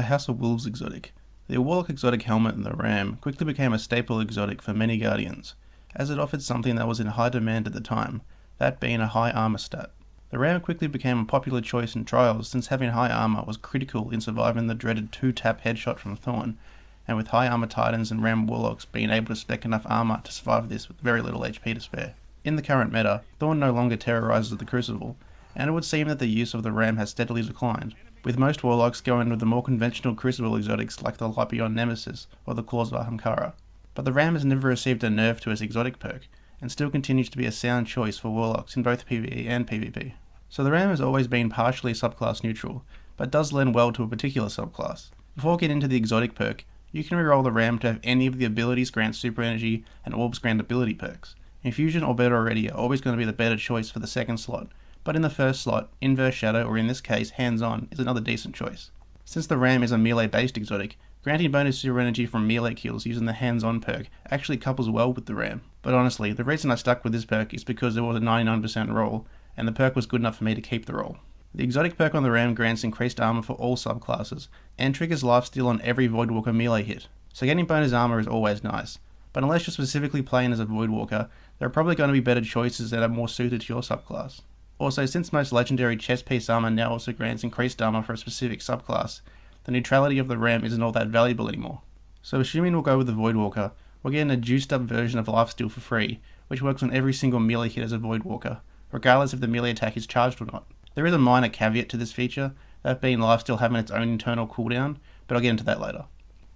A House of Wolves exotic. The Warlock exotic helmet and the Ram quickly became a staple exotic for many Guardians, as it offered something that was in high demand at the time, that being a high armor stat. The Ram quickly became a popular choice in trials since having high armor was critical in surviving the dreaded 2-tap headshot from Thorn, and with high armor Titans and Ram Warlocks being able to spec enough armor to survive this with very little HP to spare. In the current meta, Thorn no longer terrorizes the Crucible, and it would seem that the use of the Ram has steadily declined, with most Warlocks going with the more conventional Crucible exotics like the Light Beyond Nemesis or the Claws of Ahamkara. But the Ram has never received a nerf to its exotic perk, and still continues to be a sound choice for Warlocks in both PvE and PvP. So the Ram has always been partially subclass neutral, but does lend well to a particular subclass. Before getting into the exotic perk, you can reroll the Ram to have any of the abilities grant super energy and orbs grant ability perks. Infusion or better already are always going to be the better choice for the second slot, but in the first slot, Inverse Shadow or in this case Hands On is another decent choice. Since the Ram is a melee based exotic, granting bonus super energy from melee kills using the Hands On perk actually couples well with the Ram. But honestly, the reason I stuck with this perk is because there was a 99% roll, and the perk was good enough for me to keep the roll. The exotic perk on the Ram grants increased armor for all subclasses, and triggers lifesteal on every Voidwalker melee hit, so getting bonus armor is always nice. But unless you're specifically playing as a Voidwalker, there are probably going to be better choices that are more suited to your subclass. Also, since most legendary chest piece armor now also grants increased armor for a specific subclass, the neutrality of the Ram isn't all that valuable anymore. So assuming we'll go with the Voidwalker, we're getting a juiced up version of lifesteal for free, which works on every single melee hit as a Voidwalker, regardless if the melee attack is charged or not. There is a minor caveat to this feature, that being lifesteal having its own internal cooldown, but I'll get into that later.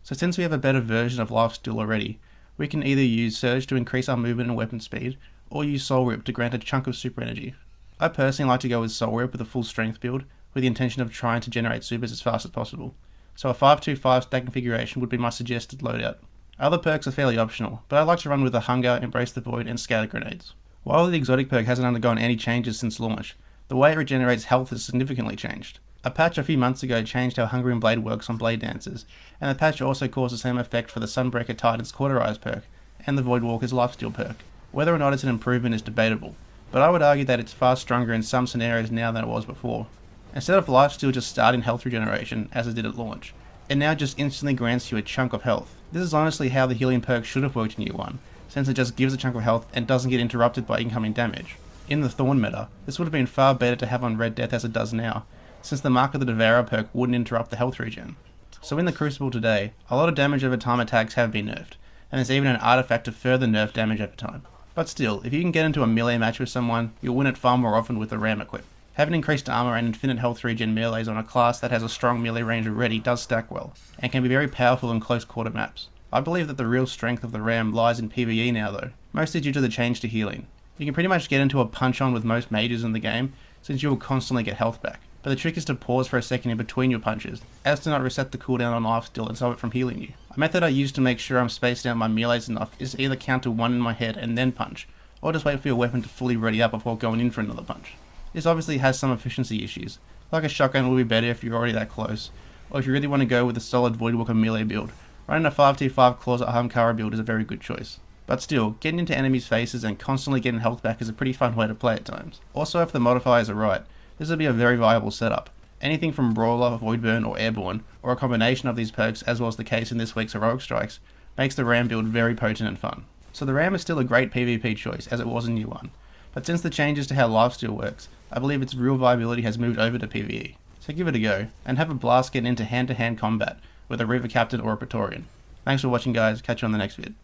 So since we have a better version of lifesteal already, we can either use Surge to increase our movement and weapon speed, or use Soul Rip to grant a chunk of super energy. I personally like to go with Soul Rip with a full strength build, with the intention of trying to generate supers as fast as possible, so a 5-2-5 stack configuration would be my suggested loadout. Other perks are fairly optional, but I like to run with the Hunger, Embrace the Void and Scatter Grenades. While the exotic perk hasn't undergone any changes since launch, the way it regenerates health has significantly changed. A patch a few months ago changed how Hungering Blade works on Blade Dancers, and the patch also caused the same effect for the Sunbreaker Titan's Cauterize perk and the Voidwalker's Lifesteal perk. Whether or not it's an improvement is debatable, but I would argue that it's far stronger in some scenarios now than it was before. Instead of Lifesteal just starting health regeneration, as it did at launch, it now just instantly grants you a chunk of health. This is honestly how the healing perk should have worked in Year 1, since it just gives a chunk of health and doesn't get interrupted by incoming damage. In the Thorn meta, this would have been far better to have on Red Death as it does now, since the Mark of the Devourer perk wouldn't interrupt the health regen. So in the Crucible today, a lot of damage over time attacks have been nerfed, and there's even an artifact to further nerf damage over time. But still, if you can get into a melee match with someone, you'll win it far more often with the Ram equipped. Having increased armor and infinite health regen melees on a class that has a strong melee range already does stack well, and can be very powerful in close quarter maps. I believe that the real strength of the Ram lies in PvE now though, mostly due to the change to healing. You can pretty much get into a punch-on with most mages in the game, since you will constantly get health back, but the trick is to pause for a second in between your punches, as to not reset the cooldown on lifesteal and stop it from healing you. A method I use to make sure I'm spaced out my melees enough is to either count to 1 in my head and then punch, or just wait for your weapon to fully ready up before going in for another punch. This obviously has some efficiency issues, like a shotgun will be better if you're already that close, or if you really want to go with a solid Voidwalker melee build, running a 5-2-5 Claws at Ahamkara build is a very good choice. But still, getting into enemies' faces and constantly getting health back is a pretty fun way to play at times. Also, if the modifiers are right, this would be a very viable setup. Anything from Brawler, Voidburn or Airborne, or a combination of these perks as was the case in this week's Heroic Strikes, makes the Ram build very potent and fun. So the Ram is still a great PvP choice as it was in Year 1, but since the changes to how lifesteal works, I believe its real viability has moved over to PvE. So give it a go, and have a blast getting into hand-to-hand combat with a Reaver Captain or a Praetorian. Thanks for watching guys, catch you on the next vid.